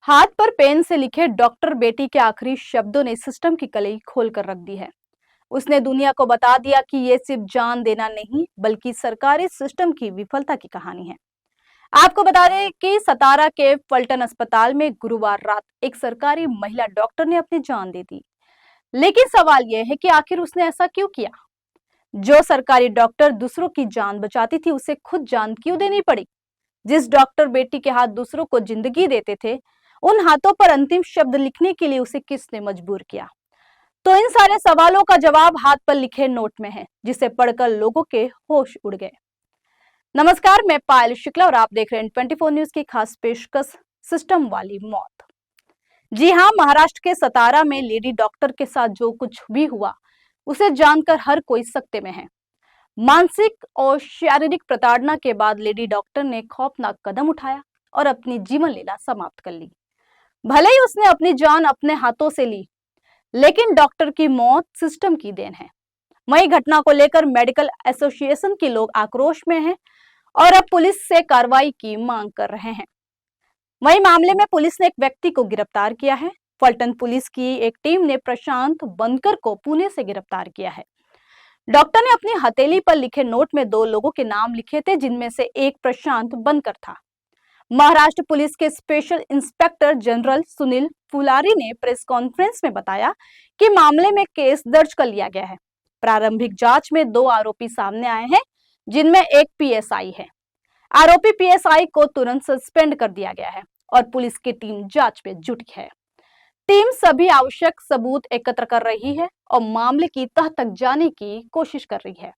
हाथ पर पेन से लिखे डॉक्टर बेटी के आखिरी शब्दों ने सिस्टम की कलई खोल कर रख दी है। उसने दुनिया को बता दिया कि ये सिर्फ जान देना नहीं बल्कि सरकारी सिस्टम की विफलता की कहानी है। आपको बता दें कि सतारा के पलटन अस्पताल में गुरुवार रात एक सरकारी महिला डॉक्टर ने अपनी जान दे दी। लेकिन सवाल यह है कि आखिर उसने ऐसा क्यों किया? जो सरकारी डॉक्टर दूसरों की जान बचाती थी, उसे खुद जान क्यों देनी पड़ी? जिस डॉक्टर बेटी के हाथ दूसरों को जिंदगी देते थे, उन हाथों पर अंतिम शब्द लिखने के लिए उसे किसने मजबूर किया? तो इन सारे सवालों का जवाब हाथ पर लिखे नोट में है, जिसे पढ़कर लोगों के होश उड़ गए। नमस्कार, मैं पायल शुक्ला और आप देख रहे हैं 24 न्यूज की खास पेशकश सिस्टम वाली मौत। जी हाँ, महाराष्ट्र के सतारा में लेडी डॉक्टर के साथ जो कुछ भी हुआ, उसे जानकर हर कोई सकते में है। मानसिक और शारीरिक प्रताड़ना के बाद लेडी डॉक्टर ने खौफनाक कदम उठाया और अपनी जीवन लीला समाप्त कर ली। भले ही उसने अपनी जान अपने हाथों से ली, लेकिन डॉक्टर की मौत सिस्टम की देन है। वहीं घटना को लेकर मेडिकल एसोसिएशन के लोग आक्रोश में हैं और अब पुलिस से कार्रवाई की मांग कर रहे हैं। वहीं मामले में पुलिस ने एक व्यक्ति को गिरफ्तार किया है। फलटन पुलिस की एक टीम ने प्रशांत बनकर को पुणे से गिरफ्तार किया है। डॉक्टर ने अपनी हथेली पर लिखे नोट में 2 लोगों के नाम लिखे थे, जिनमें से एक प्रशांत बनकर था। महाराष्ट्र पुलिस के special inspector general Sunil Phulari ने प्रेस कॉन्फ्रेंस में बताया कि मामले में केस दर्ज कर लिया गया है। प्रारंभिक जांच में 2 आरोपी सामने आए हैं, जिनमें एक पीएसआई है। आरोपी पीएसआई को तुरंत सस्पेंड कर दिया गया है और पुलिस की टीम जांच में जुटी है। टीम सभी आवश्यक सबूत एकत्र कर रही है और मामले की तह तक जाने की कोशिश कर रही है।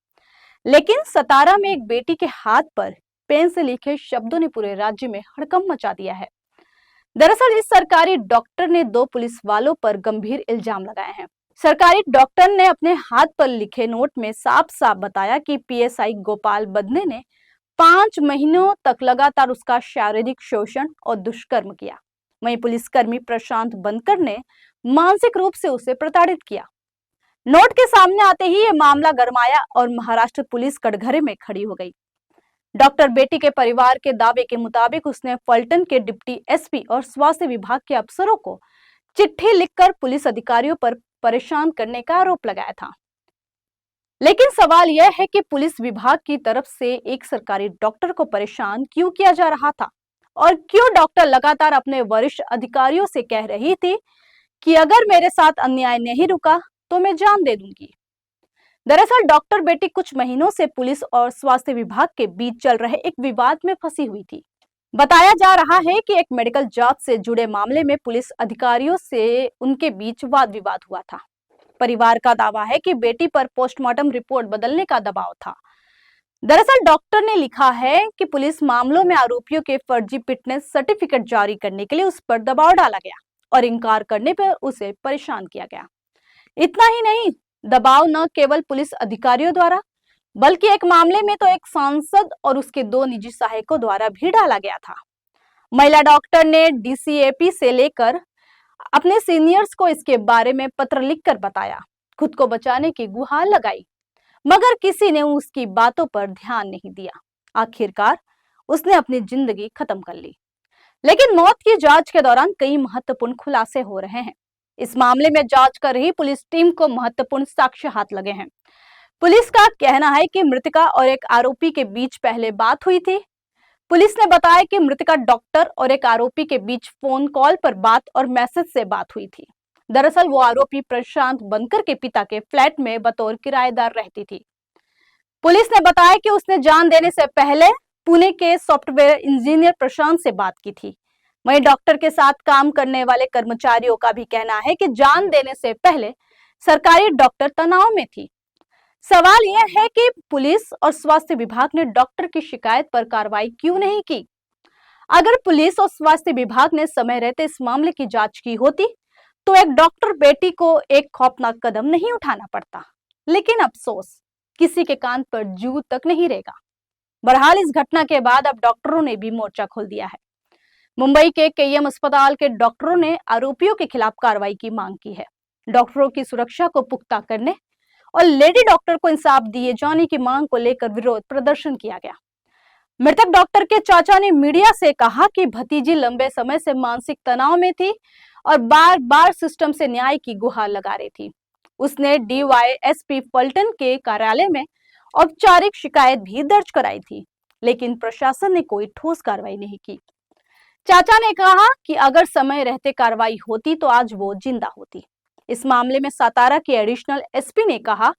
लेकिन सतारा में एक बेटी के हाथ पर पेन से लिखे शब्दों ने पूरे राज्य में हड़कंप मचा दिया है। दरअसल इस सरकारी डॉक्टर ने 2 पुलिस वालों पर गंभीर इल्जाम लगाए हैं। सरकारी डॉक्टर ने अपने हाथ पर लिखे नोट में साफ साफ बताया कि पीएसआई गोपाल बदने ने 5 महीनों तक लगातार उसका शारीरिक शोषण और दुष्कर्म किया। वहीं पुलिसकर्मी प्रशांत बनकर ने मानसिक रूप से उसे प्रताड़ित किया। नोट के सामने आते ही यह मामला गरमाया और महाराष्ट्र पुलिस कटघरे में खड़ी हो गई। डॉक्टर बेटी के परिवार के दावे के मुताबिक उसने फलटन के डिप्टी एसपी और स्वास्थ्य विभाग के अफसरों को चिट्ठी लिखकर पुलिस अधिकारियों पर परेशान करने का आरोप लगाया था। लेकिन सवाल यह है कि पुलिस विभाग की तरफ से एक सरकारी डॉक्टर को परेशान क्यों किया जा रहा था और क्यों डॉक्टर लगातार अपने वरिष्ठ अधिकारियों से कह रही थी कि अगर मेरे साथ अन्याय नहीं रुका तो मैं जान दे दूंगी। दरअसल डॉक्टर बेटी कुछ महीनों से पुलिस और स्वास्थ्य विभाग के बीच चल रहे एक विवाद में फंसी हुई थी। बताया जा रहा है कि एक मेडिकल जांच से जुड़े मामले में पुलिस अधिकारियों से उनके बीच वाद विवाद हुआ था। परिवार का दावा है कि बेटी पर पोस्टमार्टम रिपोर्ट बदलने का दबाव था। दरअसल डॉक्टर ने लिखा है कि पुलिस मामलों में आरोपियों के फर्जी फिटनेस सर्टिफिकेट जारी करने के लिए उस पर दबाव डाला गया और इनकार करने पर उसे परेशान किया गया। इतना ही नहीं, दबाव न केवल पुलिस अधिकारियों द्वारा बल्कि एक मामले में तो एक सांसद और उसके 2 निजी सहायकों द्वारा भी डाला गया था। महिला डॉक्टर ने डीसीएपी से लेकर अपने सीनियर्स को इसके बारे में पत्र लिखकर बताया, खुद को बचाने की गुहार लगाई, मगर किसी ने उसकी बातों पर ध्यान नहीं दिया। आखिरकार उसने अपनी जिंदगी खत्म कर ली। लेकिन मौत की जांच के दौरान कई महत्वपूर्ण खुलासे हो रहे हैं। इस मामले में जांच कर रही पुलिस टीम को महत्वपूर्ण साक्ष्य हाथ लगे हैं। पुलिस का कहना है कि मृतका और एक आरोपी के बीच पहले बात हुई थी। पुलिस ने बताया कि मृतका डॉक्टर और एक आरोपी के बीच फोन कॉल पर बात और मैसेज से बात हुई थी। दरअसल वो आरोपी प्रशांत बनकर के पिता के फ्लैट में बतौर किराएदार रहती थी। पुलिस ने बताया कि उसने जान देने से पहले पुणे के सॉफ्टवेयर इंजीनियर प्रशांत से बात की थी। वहीं डॉक्टर के साथ काम करने वाले कर्मचारियों का भी कहना है कि जान देने से पहले सरकारी डॉक्टर तनाव में थी। सवाल यह है कि पुलिस और स्वास्थ्य विभाग ने डॉक्टर की शिकायत पर कार्रवाई क्यों नहीं की? अगर पुलिस और स्वास्थ्य विभाग ने समय रहते इस मामले की जांच की होती तो एक डॉक्टर बेटी को एक खौफनाक कदम नहीं उठाना पड़ता। लेकिन अफसोस, किसी के कान पर जू तक नहीं रहेगा। बहरहाल इस घटना के बाद अब डॉक्टरों ने भी मोर्चा खोल दिया है। मुंबई के केईएम अस्पताल के डॉक्टरों ने आरोपियों के खिलाफ कार्रवाई की मांग की है। डॉक्टरों की सुरक्षा को पुख्ता करने और लेडी डॉक्टर को इंसाफ दिए जाने की मांग को लेकर विरोध प्रदर्शन किया गया। मृतक डॉक्टर के चाचा ने मीडिया से कहा कि भतीजी लंबे समय से मानसिक तनाव में थी और बार बार सिस्टम से न्याय की गुहार लगा रही थी। उसने डीवाईएसपी पलटन के कार्यालय में औपचारिक शिकायत भी दर्ज कराई थी, लेकिन प्रशासन ने कोई ठोस कार्रवाई नहीं की। चाचा ने कहा कि अगर समय रहते कार्रवाई होती तो आज वो जिंदा होती। इस मामले में सातारा के एडिशनल एसपी ने कहा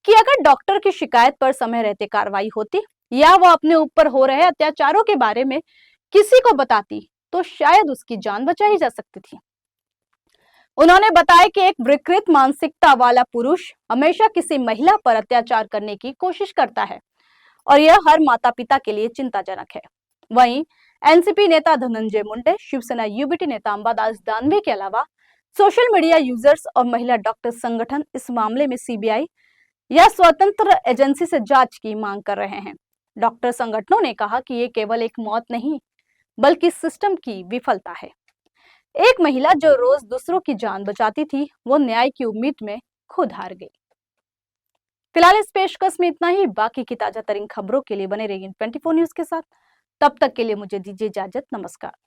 कि अगर डॉक्टर की शिकायत पर समय रहते कार्रवाई होती या वो अपने ऊपर हो रहे अत्याचारों के बारे में किसी को बताती तो शायद उसकी जान बचाई जा सकती थी। उन्होंने बताया कि एक विकृत मानसिकता वाला पुरुष हमेशा किसी महिला पर अत्याचार करने की कोशिश करता है और यह हर माता पिता के लिए चिंताजनक है। वहीं एनसीपी नेता धनंजय मुंडे, शिवसेना यूबीटी नेता अंबादास दानवे के अलावा सोशल मीडिया यूजर्स और महिला डॉक्टर संगठन इस मामले में सीबीआई या स्वतंत्र एजेंसी से जांच की मांग कर रहे हैं। डॉक्टर संगठनों ने कहा कि ये केवल एक मौत नहीं बल्कि सिस्टम की विफलता है। एक महिला जो रोज दूसरों की जान बचाती थी, वो न्याय की उम्मीद में खुद हार गई। फिलहाल इस पेशकश में इतना ही। बाकी की ताजा तरीन खबरों के लिए बने रहिए 24 न्यूज के साथ। तब तक के लिए मुझे दीजिए इजाजत। नमस्कार।